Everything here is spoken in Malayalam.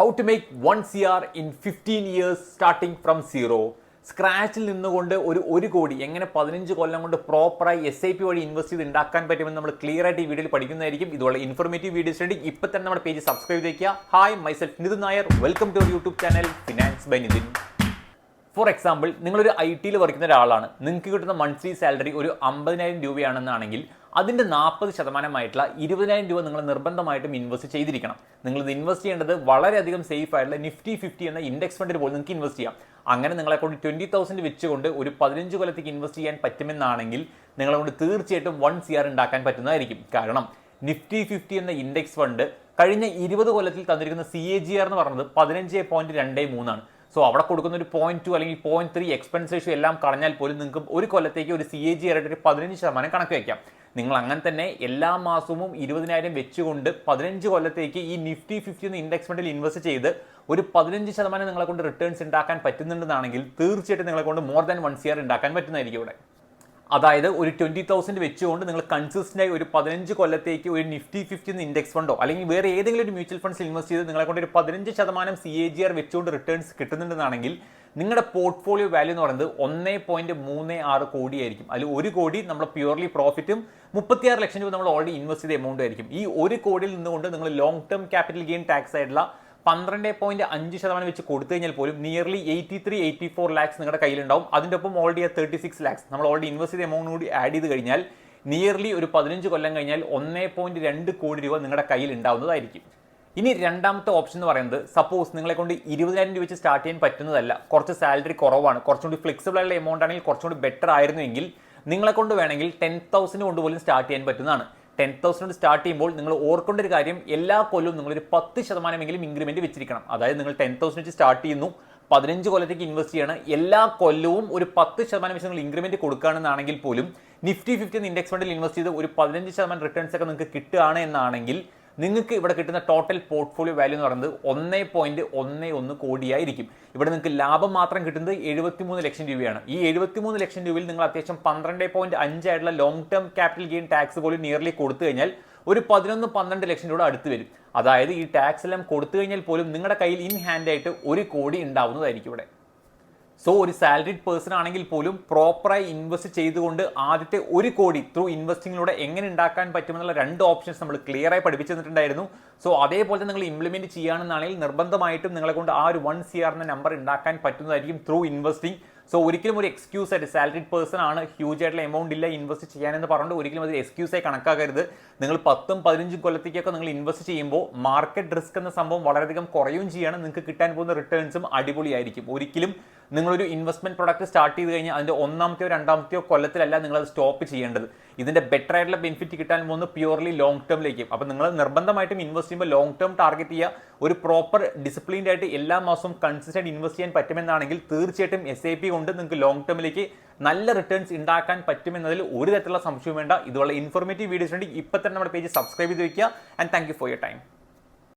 How to make 1 CR in 15 years starting from zero. സ്ക്രാച്ചിൽ നിന്നുകൊണ്ട് ഒരു കോടി എങ്ങനെ 15 കൊല്ലം കൊണ്ട് പ്രോപ്പറായി SIP വഴി ഇൻവെസ്റ്റ് ചെയ്ത് ഉണ്ടാക്കാൻ പറ്റുമെന്ന് നമ്മൾ ക്ലിയർ ആയിട്ട് ഈ വീഡിയോയിൽ പഠിക്കുന്നതായിരിക്കും. ഇതുപോലെ ഇൻഫോർമേറ്റീവ് വീഡിയോസ് വേണ്ടി ഇപ്പോൾ തന്നെ നമ്മുടെ പേജ് സബ്സ്ക്രൈബ് ചെയ്യുക. Hi, myself Nithin Nair. Welcome to YouTube channel finance by Nithin. For example, നിങ്ങളൊരു IT യിൽ വർക്ക് ചെയ്യുന്ന ഒരാളാണ്. നിങ്ങൾക്ക് കിട്ടുന്ന മന്ത്ലി സാലറി ഒരു 50,000 രൂപയാണെന്നാണെങ്കിൽ അതിൻ്റെ 40% 20,000 രൂപ നിങ്ങൾ നിർബന്ധമായിട്ടും ഇൻവെസ്റ്റ് ചെയ്തിരിക്കണം. നിങ്ങളിത് ഇൻവെസ്റ്റ് ചെയ്യേണ്ടത് വളരെയധികം സേഫ് ആയിട്ടുള്ള Nifty 50 എന്ന ഇൻഡെക്സ് ഫണ്ടിൽ പോലും നിങ്ങൾക്ക് ഇൻവെസ്റ്റ് ചെയ്യാം. അങ്ങനെ നിങ്ങളെ കൊണ്ട് 20,000 വെച്ചുകൊണ്ട് ഒരു 15 കൊല്ലത്തേക്ക് ഇൻവെസ്റ്റ് ചെയ്യാൻ പറ്റുമെന്നാണെങ്കിൽ നിങ്ങളെ കൊണ്ട് തീർച്ചയായിട്ടും 1 CR ഉണ്ടാക്കാൻ പറ്റുന്നതായിരിക്കും. കാരണം Nifty 50 എന്ന ഇൻഡെക്സ് ഫണ്ട് കഴിഞ്ഞ 20 കൊല്ലത്തിൽ തന്നിരിക്കുന്ന CAGR എന്ന് പറയുന്നത് 15.23 ആണ്. സോ അവിടെ കൊടുക്കുന്ന ഒരു 0.2 അല്ലെങ്കിൽ 0.3 എക്സ്പെൻസ് റേഷ്യോ എല്ലാം കളഞ്ഞാൽ പോലും നിങ്ങൾക്ക് ഒരു കൊല്ലത്തേക്ക് ഒരു CAGR ആയിട്ട് ഒരു 15% കണക്ക് വയ്ക്കാം. നിങ്ങൾ അങ്ങനെ തന്നെ എല്ലാ മാസവും 20,000 വെച്ചുകൊണ്ട് 15 കൊല്ലത്തേക്ക് ഈ Nifty 50 എന്ന ഇൻഡെക്സ് ഫണ്ടിൽ ഇൻവെസ്റ്റ് ചെയ്ത് ഒരു 15% നിങ്ങളെ കൊണ്ട് റിട്ടേൺസ് ഉണ്ടാക്കാൻ പറ്റുന്നുണ്ടെന്നാണെങ്കിൽ തീർച്ചയായിട്ടും നിങ്ങളെ കൊണ്ട് മോർ ദാൻ 1 CR ഉണ്ടാക്കാൻ പറ്റുന്നതായിരിക്കും ഇവിടെ. അതായത് ഒരു 20,000 വെച്ചുകൊണ്ട് നിങ്ങൾ കൺസിസ്റ്റൻ്റായി ഒരു 15 കൊല്ലത്തേക്ക് ഒരു Nifty 50 എന്ന ഇൻഡെക്സ് ഫണ്ടോ അല്ലെങ്കിൽ വേറെ ഏതെങ്കിലും ഒരു മ്യൂച്വൽ ഫണ്ട്സിൽ ഇൻവെസ്റ്റ് ചെയ്ത് നിങ്ങളെ കൊണ്ട് ഒരു 15% CAGR വെച്ചുകൊണ്ട് റിട്ടേൺസ് കിട്ടുന്നുണ്ടെന്നാണെങ്കിൽ നിങ്ങളുടെ പോർട്ട്ഫോളിയോ വാല്യൂ എന്ന് പറയുന്നത് 1.36 കോടിയായിരിക്കും. അതിൽ 1 കോടി നമ്മുടെ പ്യൂർലി പ്രോഫിറ്റും 36 ലക്ഷം രൂപ നമ്മൾ ഓൾറെഡി ഇൻവെസ്റ്റ് ചെയ്ത എമൗണ്ട് ആയിരിക്കും. ഈ 1 കോടിയിൽ നിന്നുകൊണ്ട് നിങ്ങൾ long term capital gain tax ആയിട്ടുള്ള 12.5% വെച്ച് കൊടുത്തു കഴിഞ്ഞാൽ പോലും നിയർലി 83-84 ലാക്സ് നിങ്ങളുടെ കയ്യിലുണ്ടാവും. അതിൻ്റെ ഒപ്പം ഓൾറെഡി 36 ലാക്സ് നമ്മൾ ഓൾറെഡി ഇൻവെസ്റ്റ് ചെയ്ത എമൗണ്ട് കൂടി ആഡ് ചെയ്ത് കഴിഞ്ഞാൽ നിയർലി ഒരു 15 കൊല്ലം കഴിഞ്ഞാൽ 1.2 കോടി രൂപ നിങ്ങളുടെ കയ്യിൽ ഉണ്ടാവുന്നതായിരിക്കും. ഇനി രണ്ടാമത്തെ ഓപ്ഷൻ എന്ന് പറയുന്നത്, സപ്പോസ് നിങ്ങളെ കൊണ്ട് 20,000 രൂപ വെച്ച് സ്റ്റാർട്ട് ചെയ്യാൻ പറ്റുന്നതല്ല, കുറച്ച് സാലറി കുറവാണ്, കുറച്ചുകൂടി ഫ്ലെക്സിബിൾ ആയിട്ടുള്ള എമൗണ്ട് ആണെങ്കിൽ കുറച്ചുകൂടി ബെറ്റർ ആയിരുന്നുവെങ്കിൽ നിങ്ങളെ കൊണ്ട് വേണമെങ്കിൽ 10,000 കൊണ്ട് പോലും സ്റ്റാർട്ട് ചെയ്യാൻ പറ്റുന്നതാണ്. 10,000 കൊണ്ട് സ്റ്റാർട്ട് ചെയ്യുമ്പോൾ നിങ്ങൾ ഓർക്കേണ്ട ഒരു കാര്യം, എല്ലാ കൊല്ലവും നിങ്ങളൊരു 10% ഇൻക്രിമെന്റ് വെച്ചിരിക്കണം. അതായത് നിങ്ങൾ 10,000 വെച്ച് സ്റ്റാർട്ട് ചെയ്യുന്നു, 15 കൊല്ലത്തേക്ക് ഇൻവെസ്റ്റ് ചെയ്യണം, എല്ലാ കൊല്ലവും ഒരു 10% വെച്ച് നിങ്ങൾ ഇൻക്രിമെന്റ് കൊടുക്കുകയാണെന്നാണെങ്കിൽ പോലും Nifty 50 എന്ന ഇൻഡെക്സ് ഫണ്ടിൽ ഇൻവെസ്റ്റ് ചെയ്ത് ഒരു 15% റിട്ടേൺസ് ഒക്കെ നിങ്ങൾക്ക് കിട്ടുകയാണ് എന്നാണെങ്കിൽ നിങ്ങൾക്ക് ഇവിടെ കിട്ടുന്ന ടോട്ടൽ പോർട്ട്ഫോളിയോ വാല്യൂ എന്ന് പറയുന്നത് 1.11 കോടിയായിരിക്കും. ഇവിടെ നിങ്ങൾക്ക് ലാഭം മാത്രം കിട്ടുന്നത് 73 ലക്ഷം രൂപയാണ്. ഈ 73 ലക്ഷം രൂപയിൽ നിങ്ങൾ അത്യാവശ്യം 12.5 ആയിട്ടുള്ള long term capital gain tax പോലും നിയർലി കൊടുത്തു കഴിഞ്ഞാൽ ഒരു 11-12 ലക്ഷം രൂപ അടുത്ത് വരും. അതായത് ഈ ടാക്സ് എല്ലാം കൊടുത്തു കഴിഞ്ഞാൽ പോലും നിങ്ങളുടെ കയ്യിൽ ഇൻ ഹാൻഡ് ആയിട്ട് 1 കോടി ഉണ്ടാവുന്നതായിരിക്കും ഇവിടെ. സോ ഒരു സാലറിഡ് പേഴ്സൺ ആണെങ്കിൽ പോലും പ്രോപ്പറായി ഇൻവെസ്റ്റ് ചെയ്തുകൊണ്ട് ആദ്യത്തെ 1 കോടി ത്രൂ ഇൻവെസ്റ്റിങ്ങിലൂടെ എങ്ങനെ ഉണ്ടാക്കാൻ പറ്റുമെന്നുള്ള 2 ഓപ്ഷൻസ് നമ്മൾ ക്ലിയർ ആയി പഠിപ്പിച്ചു തന്നിട്ടുണ്ടായിരുന്നു. സോ അതേപോലെ നിങ്ങൾ ഇംപ്ലിമെന്റ് ചെയ്യുകയാണെന്നാണെങ്കിൽ നിർബന്ധമായിട്ടും നിങ്ങളെ കൊണ്ട് ആ ഒരു 1 CR എന്ന നമ്പർ ഉണ്ടാക്കാൻ പറ്റുന്നതായിരിക്കും ത്രൂ ഇൻവെസ്റ്റിംഗ്. സോ ഒരിക്കലും ഒരു എക്സ്ക്യൂസ് ആയിട്ട് സാലറിഡ് പേഴ്സൺ ആണ്, ഹ്യൂജ് ആയിട്ടുള്ള എമൗണ്ട് ഇല്ല ഇൻവെസ്റ്റ് ചെയ്യാനെന്ന് പറഞ്ഞുകൊണ്ട് ഒരിക്കലും അത് എക്സ്ക്യൂസ് ആയി കണക്കാക്കരുത്. നിങ്ങൾ 10-15 കൊല്ലത്തേക്കൊക്കെ നിങ്ങൾ ഇൻവെസ്റ്റ് ചെയ്യുമ്പോൾ മാർക്കറ്റ് റിസ്ക് എന്ന സംഭവം വളരെയധികം കുറയുകയും ചെയ്യാണ്. നിങ്ങൾക്ക് കിട്ടാൻ പോകുന്ന റിട്ടേൺസും അടിപൊളിയായിരിക്കും. ഒരിക്കലും നിങ്ങളൊരു ഇൻവെസ്റ്റ്മെന്റ് പ്രൊഡക്റ്റ് സ്റ്റാർട്ട് ചെയ്ത് കഴിഞ്ഞാൽ അതിന്റെ 1-ാമത്തെയോ 2-ാമത്തെയോ കൊല്ലത്തിലല്ല നിങ്ങൾ അത് സ്റ്റോപ്പ് ചെയ്യേണ്ടത്. ഇതിന്റെ ബെറ്റർ ആയിട്ടുള്ള ബെനിഫിറ്റ് കിട്ടാൻ പോകുന്നത് പ്യൂർലി ലോങ് ടേമിലേക്കും. അപ്പോൾ നിങ്ങൾ നിർബന്ധമായിട്ടും ഇൻവെസ്റ്റ് ചെയ്യുമ്പോൾ ലോങ് ടേം ടാർഗറ്റ് ചെയ്യുക. ഒരു പ്രോപ്പർ ഡിസിപ്ലിൻഡ് ആയിട്ട് എല്ലാ മാസവും കൺസിസ്റ്റന്റ് ഇൻവെസ്റ്റ് ചെയ്യാൻ പറ്റുമെന്നാണെങ്കിൽ തീർച്ചയായിട്ടും SIP കൊണ്ട് നിങ്ങൾക്ക് ലോങ് ടേമിലേക്ക് നല്ല റിട്ടേൺസ് ഉണ്ടാക്കാൻ പറ്റുമെന്നതിൽ ഒരു തരത്തിലുള്ള സംശയവും വേണ്ട. ഇതുപോലെ ഇൻഫോർമേറ്റീവ് വീഡിയോസ് വേണ്ടി ഇപ്പോൾ തന്നെ നമ്മുടെ പേജ് സബ്സ്ക്രൈബ് ചെയ്ത് വയ്ക്കുക. And thank you for your time.